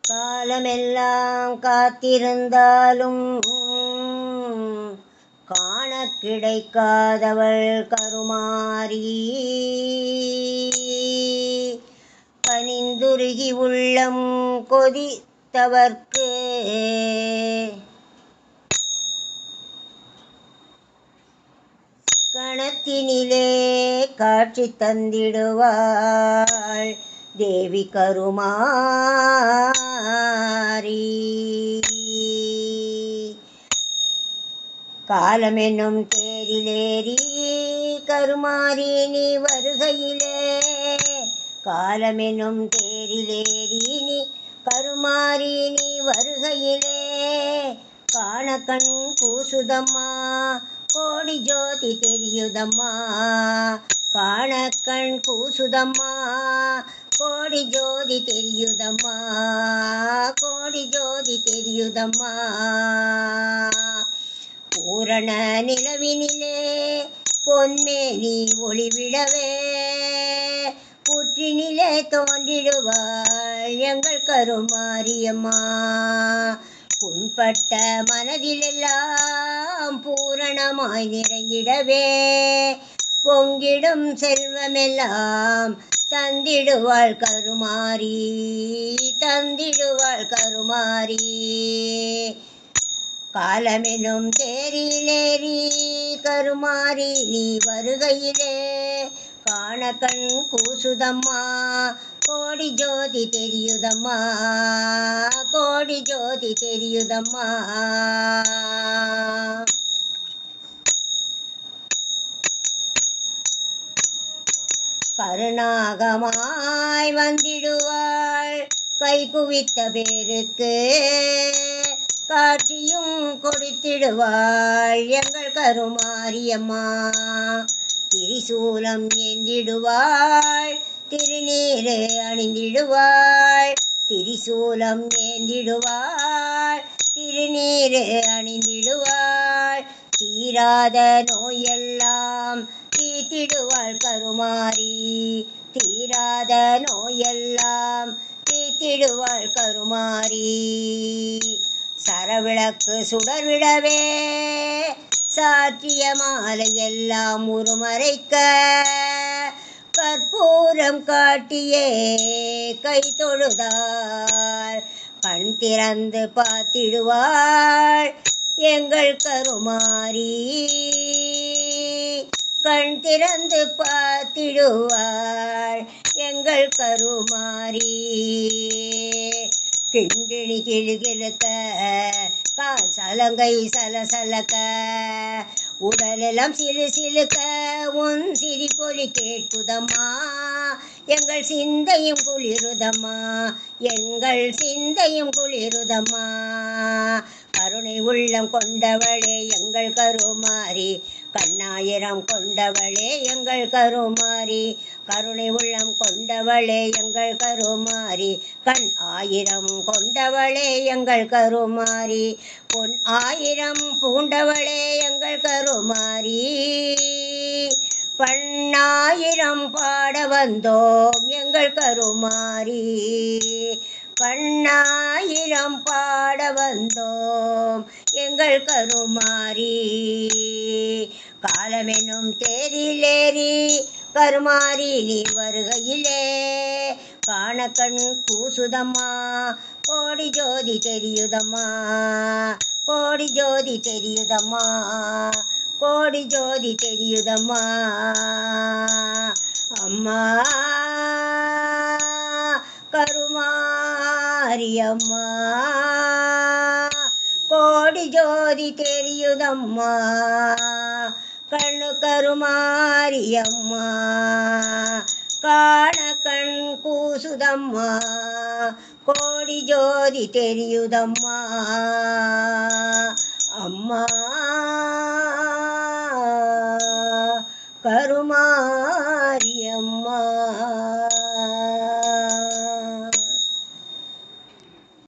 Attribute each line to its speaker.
Speaker 1: காலமெல்லாம் காத்திருந்தாலும் காண கிடைக்காதவள் கருமாரி. கனிந்துருகி உள்ளம் கொதித்தவர்க்கு கணத்தினிலே காட்சி தந்திடுவாள் தேவி கருமாரி. காலமென்னும் தேரிலேறி கருமாரி நீ வருகையிலே, காலமென்னும் தேரிலேறி நீ கருமாரி நீ வருகையிலே, காணக்கண் கூசுதம்மா கோடி ஜோதி தெரியுதம்மா, காணக்கண் கூசுதம்மா கோடி ஜோதி தெரியுதம்மா, கோடி ஜோதி தெரியுதம்மா. பூரண நிலவினிலே பொன்மேனி ஒளிவிடவே புற்றினிலே தோன்றிடுவாள் எங்கள் கருமாரியம்மா. புண்பட்ட மனதிலெல்லாம் பூரணமாய் நிறைந்திடவே பொங்கிடும் செல்வமெல்லாம் தந்திடுவாள் கருமாரி, தந்திடுவாள் கருமாரி. காலமெனும் தேரிலேறி கருமாரி நீ வருகையிலே, காணக்கண் கூசுதம்மா கோடி ஜோதி தெரியுதம்மா, கோடி ஜோதி தெரியுதம்மா. கருணாகமாய் வந்திடுவாள் கை குவித்த பேருக்கு காட்சியும் கொடுத்திடுவாள் எங்கள் கருமாரியம்மா. திரிசூலம் ஏந்திடுவாள் திருநீறு அணிந்திடுவாள், திரிசூலம் ஏந்திடுவாள் திருநீறு அணிந்திடுவாள், தீராத நோயெல்லாம் தீர்த்திடுவாள் கருமாரி, தீராத நோயெல்லாம் தீர்த்திடுவாள் கருமாரி. சரவிளக்கு சுடர்விடவே சாற்றிய மாலையெல்லாம் உருமறைக்க கற்பூரம் காட்டியே கை தொழுதாள், கண் திறந்து பார்த்திடுவாள் எங்கள் கருமாரி, கண் திறந்து பார்த்திடுவாள் எங்கள் கருமாரி. கிண்டினி கிளுகிழுக்க கால் சலங்கை சலசலக்க உடலெல்லாம் சிலு சிலுக்க உன் சிரிப்பொலி கேட்குதம்மா, எங்கள் சிந்தையும் குளிருதம்மா, எங்கள் சிந்தையும் குளிருதம்மா. கருணை உள்ளம் கொண்டவளே எங்கள் கருமாரி, கண்ணாயிரம் கொண்டவளே எங்கள் கருமாரி, கருணை உள்ளம் கொண்டவளே எங்கள் கருமாரி, கண் ஆயிரம் கொண்டவளே எங்கள் கருமாரி, பொன் ஆயிரம் பூண்டவளே எங்கள் கருமாரி. பண்ணாயிரம் பாட வந்தோம் எங்கள் கருமாரி, பண்ணாயிரம் பாட வந்தோம் எங்கள் கருமாரி. காலமெனும் தேரிலேறி கருமாரி நீ வருகையிலே, காணக்கண் கூசுதம்மா கோடி ஜோதி தெரியுதம்மா, கோடி ஜோதி தெரியுதம்மா, கோடி ஜோதி தெரியுதம்மா. அம்மா கருமாரியம்மா கோடி ஜோதி தெரியுதம்மா, கண்ணு கருமாரியம்மா காண கண் கூசுதம்மா கோடி ஜோதி தெரியுதம்மா. அம்மா